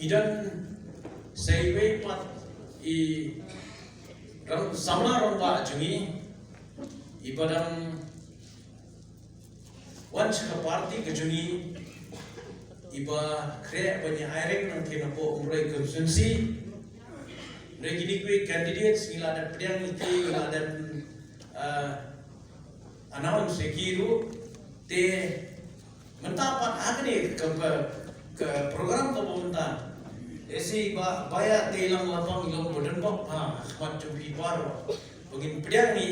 idan seiwe pat I sama romba jungi ibadang once ka party ka jungi iba kre bani hiring nang kinapo umray constituency regini kwe candidates iladan pedang iti iladan announce kiru te mentapat agni ke program ke pemerintah esi baya telang lapang ilang badan bak macam pipar begin pedang ni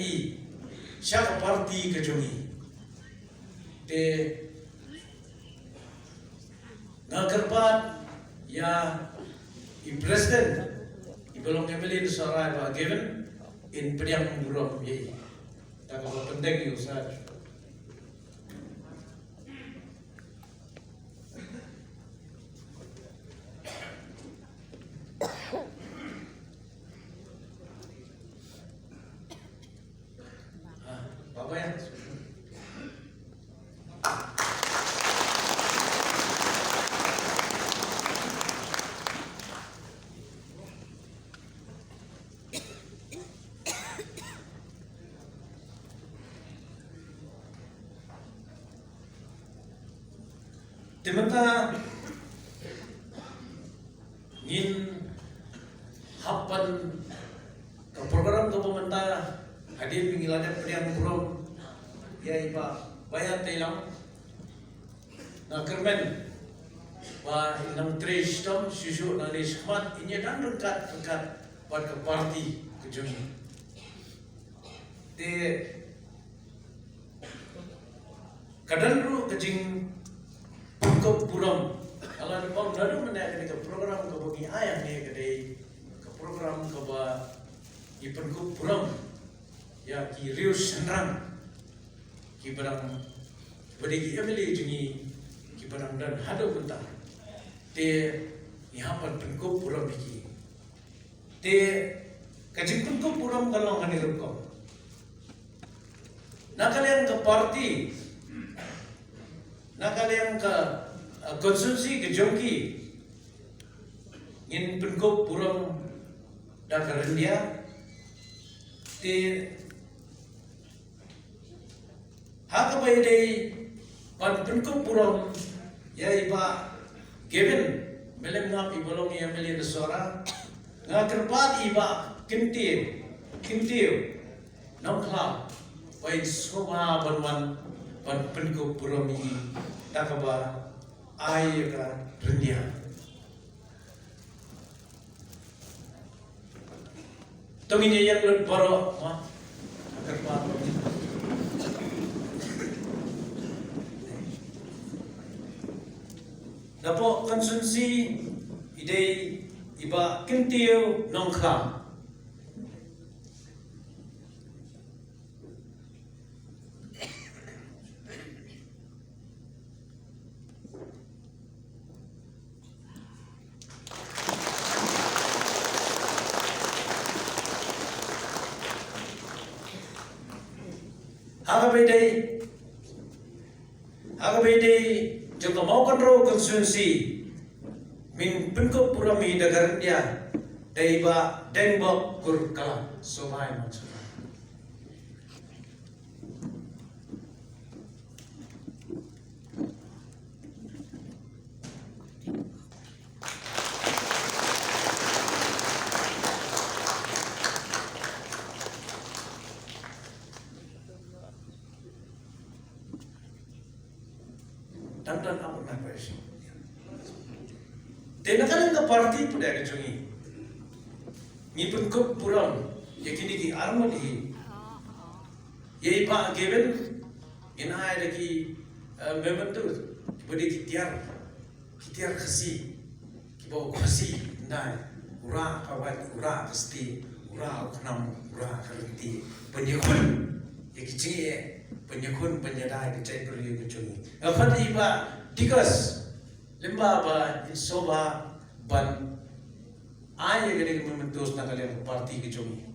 siapa parti ke jungi te ngakerpat ya I president belum kembali di Sarai Pak given in pedang burung ye tak apa penting you sah Bapak ya Timata ngin hapan ke program ke pemerintah hadir pengiladan pedang burung ya iba bayar telang na kermen ba inang trace tom susu na nismat inya dan dekat pada ke parti ke juni te kadang ru kejing ke puram kalau ada bang lalu menaik ke program ke bagi ayah ni ke program ke ba ipen ke puram ya ki rius senrang ki barang bagi emily jungi ki barang dan hado bentar te यहाँ पर pen ke puram bagi te kajing pen ke puram kalau ngani rukom nak kalian ke parti nak kalian ke konsumsi ke jongki in penko puram da karendia te hak bayde pan penko puram ya iba given melem ngap ibolong ya meli resora ngakerpat iba kintiu nongkla baik semua banwan pan penko puram ini takaba ai ka rendia tonginya yang lut baro ma kerpa dapo konsumsi ide iba kintiu nongkha Agabede jika mau kontrol konsumsi min penko purami dagar dia daiba denbok kur kala somai macam dan apa nak beres? Tenakan yang parti pun ada cungi. Ni pun kau pulang. Ya kini di armad ini. Ya iba given. Ina ada lagi memang tu. Beri kitiar kasi. Kibawa kasi. Nai. Ura kawat. Ura kasti. Ura kenam. Ura kerenti. Penyekun. Ya kecil. Penyekun penyedai kecil perlu cungi. Apa iba dikas lemba ba insoba ban ay gani momentos na kalian parti ke cungi.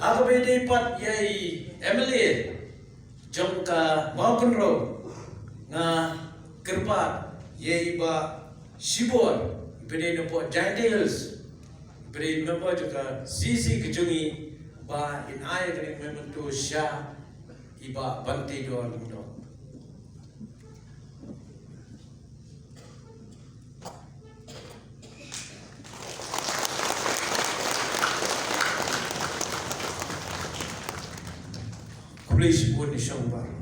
Aga bede pat yai MLA jongka Maukenro nga kerpat yai ba Shibor bede nopo Giant Hills bede nopo juga sisi kejungi ba in ay kani memento sya iba bante do mundo. Please put the song back.